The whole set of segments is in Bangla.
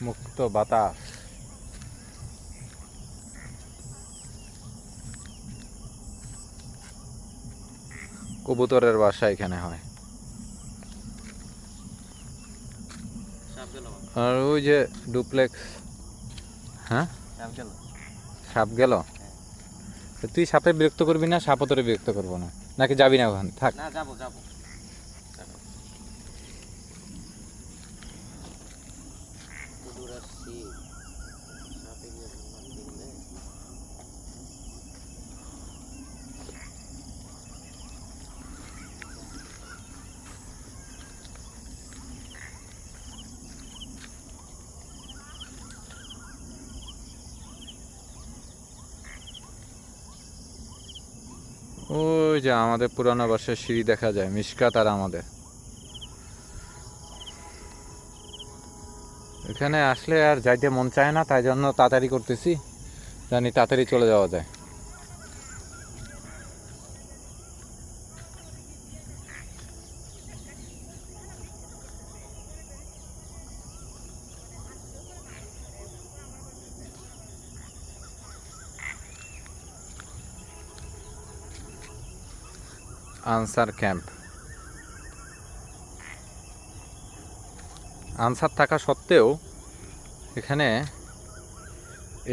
মুক্ত বাতাস। কবুতরের বাসা এখানে হয়। আর ওই যে ডুপ্লেক্স। হ্যাঁ, সাপ গেল। তুই সাপে বিরক্ত করবি না, সাপও তোরে বিরক্ত করবো না, নাকি যাবি না ওখানে? থাক না, যাবো যাবো। ওই যে আমাদের পুরানো বাসার সিঁড়ি দেখা যায়, মিশকাত আর আমাদের। এখানে আসলে আর যাইতে মন চায় না, তাই জন্য তাড়াতাড়ি করতেছি, জানি তাড়াতাড়ি চলে যাওয়া যায়। Answer camp. আনসার থাকা সত্ত্বেও এখানে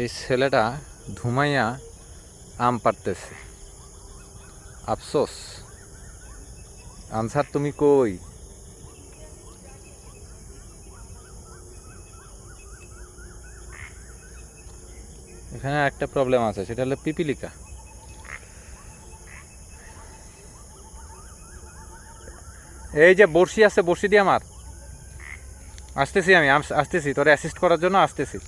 এই ছেলেটা ধুমাইয়া আম পাড়তেছে। আফসোস। আনসার তুমি কই? এখানে একটা প্রবলেম আছে, সেটা হলো পিপিলিকা। এই যে বড়শি আছে, বড়শি দিয়ে আমার আসতেছি, আমি আসতেছি তোরে অ্যাসিস্ট করার জন্য আসতেছি।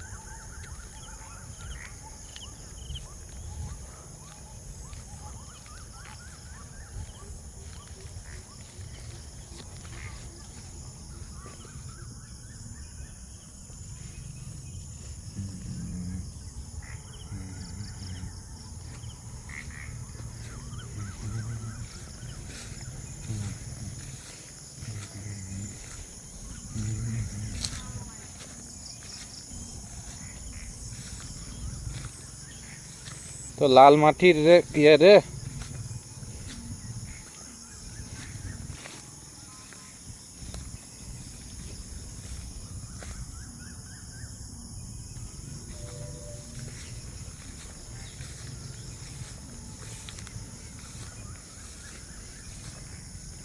তো লাল মাটির ইয়ে রে,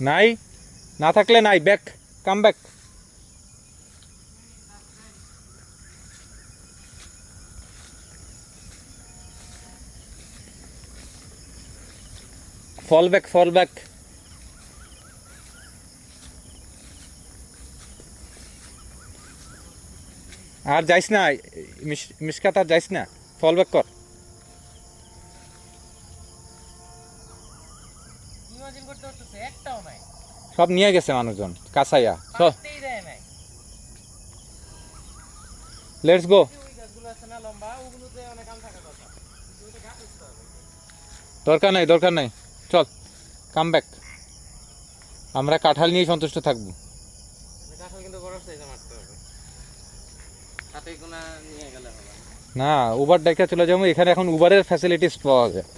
নাই, না থাকলে নাই, back, come back. Fall back, fall back. আর যাইস না, মিশকাত আর যাইস না, ফল ব্যাক কর। সব নিয়ে গেছে মানুষজন কাছাইয়া, সব। Let's go. দরকার নাই, দরকার নাই, চল কাম ব্যাক। আমরা কাঁঠাল নিয়ে সন্তুষ্ট থাকবো। না, উবার ডাইকা চলে যাবো, এখানে এখন উবারের ফ্যাসিলিটিস পাওয়া যায়।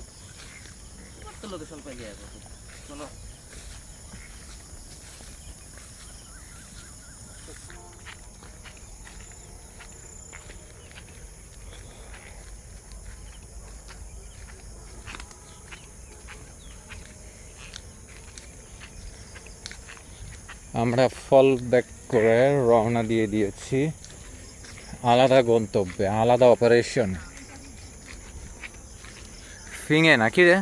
আমরা ফল ব্যাক করে রওনা দিয়ে দিয়েছি আলাদা গন্তব্যে, আলাদা অপারেশন। ফিঙে নাকি রে?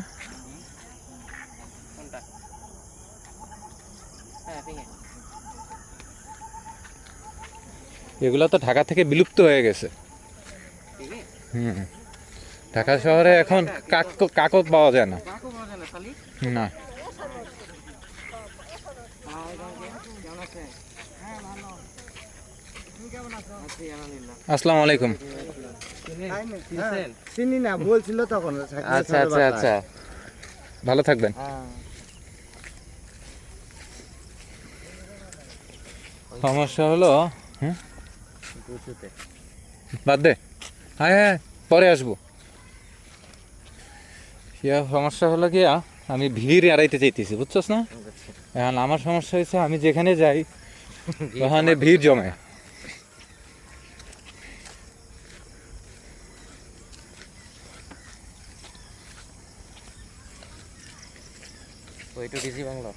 এগুলো তো ঢাকা থেকে বিলুপ্ত হয়ে গেছে। ঢাকা শহরে এখন কাকও পাওয়া যায় না। না। আসসালামু আলাইকুম। চিনি না, বলছিল তখন। আচ্ছা আচ্ছা আচ্ছা, ভালো থাকবেন। সমস্যা হলো বাদ দে, হ্যাঁ হ্যাঁ পরে আসবো। ইয়া সমস্যা হলো গিয়া আমি ভিড় এড়াইতে চাইতেছি, বুঝছস না? এখন আমার সমস্যা হয়েছে আমি যেখানে যাই ওখানে ভিড় জমে। ওইটা ডিজি বাংলা।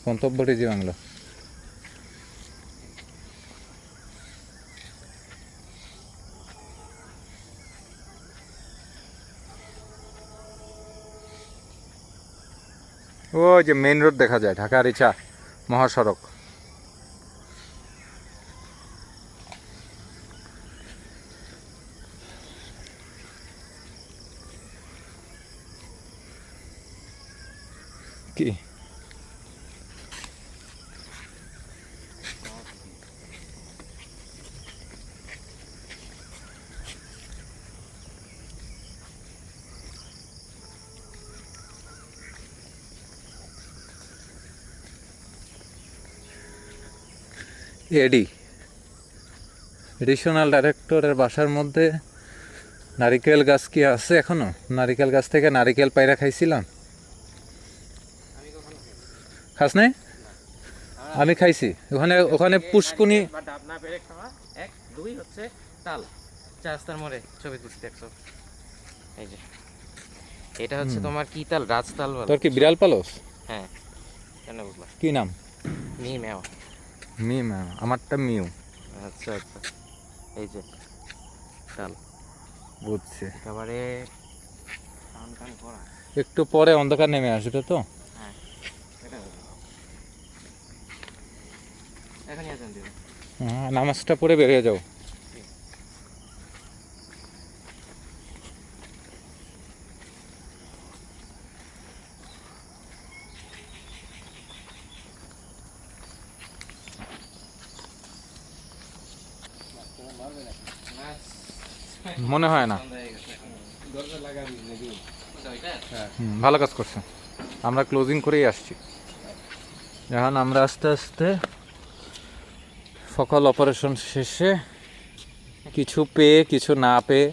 গন্তব্য ডিজি বাংলা। ও যে মেইন রোড দেখা যায়, ঢাকা রিচা মহাসড়ক। কি এডি এডিশনাল ডাইরেক্টরের বাসার মধ্যে নারিকেল গাছ কি আছে এখনো? নারিকেল গাছ থেকে নারিকেল পায়রা খাইছিলাম। খাস নাই? আমি খাইছি ওখানে, ওখানে পুষ্কুনি। বা ডাব না পেরে খাওয়া এক, দুই হচ্ছে তাল। চা রাস্তার মোড়ে ছবি তুলছি দেখছো? এই যে এটা হচ্ছে তোমার কি তাল, রাজতাল বলে। তোর কি বিড়াল পালস? হ্যাঁ, কেন বুঝলা? কি নাম? মি মেও। মিম, আমারটা মিউ। আচ্ছা আচ্ছা, এই যে তাল। বুঝছি। একেবারে টান টান করা। একটু পরে অন্ধকার নেমে আসবে তো। হ্যাঁ, এটা হবে। এখনই আছেন দিবে। হ্যাঁ, নামাজটা পরে বেরিয়ে যাও। মনে হয় না। ভালো কাজ করছে। আমরা ক্লোজিং করেই আসছি। এখন আমরা আস্তে আস্তে সকল অপারেশন শেষে কিছু পেয়ে কিছু না পেয়ে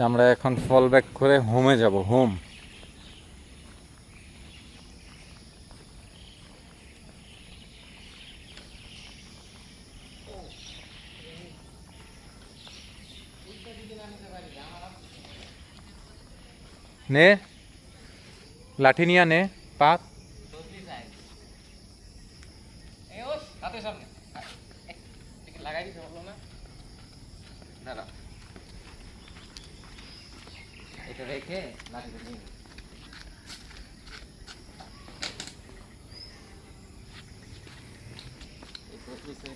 আমরা এখন ফল ব্যাক করে হোমে যাব। হোম। নে লাঠি নিয়ে নে পাত। লাগাই দিতে পারলো না। দাঁড়া, এটা রেখে লাঠিটা নিয়ে নে। এই পঁচিশে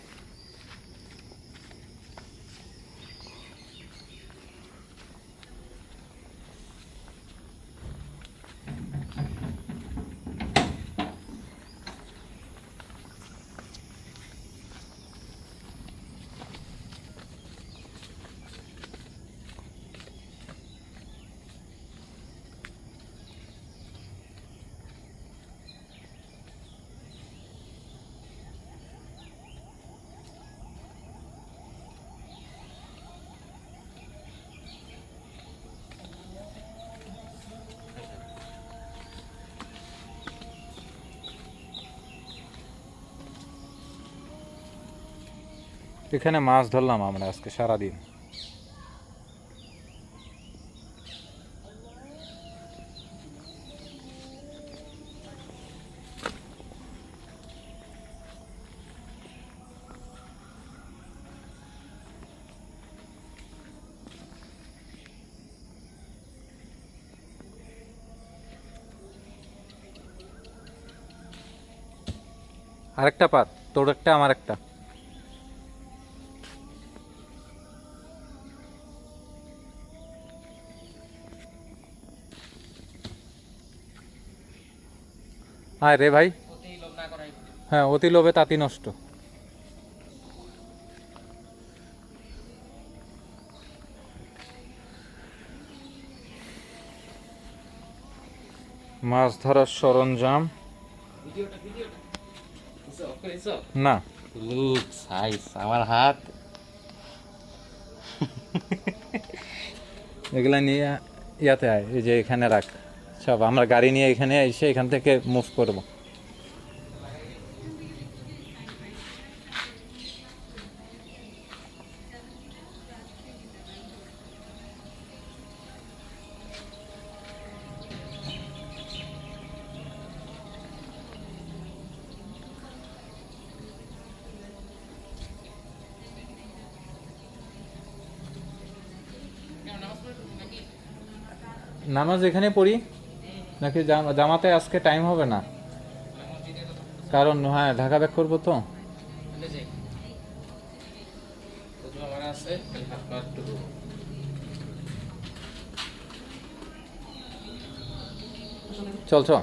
এখানে মাছ ধরলাম আমরা আজকে সারাদিন। আরেকটা পাত, তোর একটা আমার একটা। আয় রে ভাই। অতি লোভ না করাই ভালো। হ্যাঁ, অতি লোভে তাঁতি নষ্ট। মাছ ধরার সরঞ্জাম ভিডিওটা অফ করেছো? না। লুক সাইজ আমার হাত এগুলা নিয়ে ইয়াতে আয়, এই যে এখানে রাখ সব, আমরা গাড়ি নিয়ে এখানে এসে এখান থেকে মুভ করব। নামাজ এখানে পড়ি নাকি জামাতে আজকে টাইম হবে না? কারণ হ্যাঁ ঢাকা ব্যাক করবো তো। চল চল।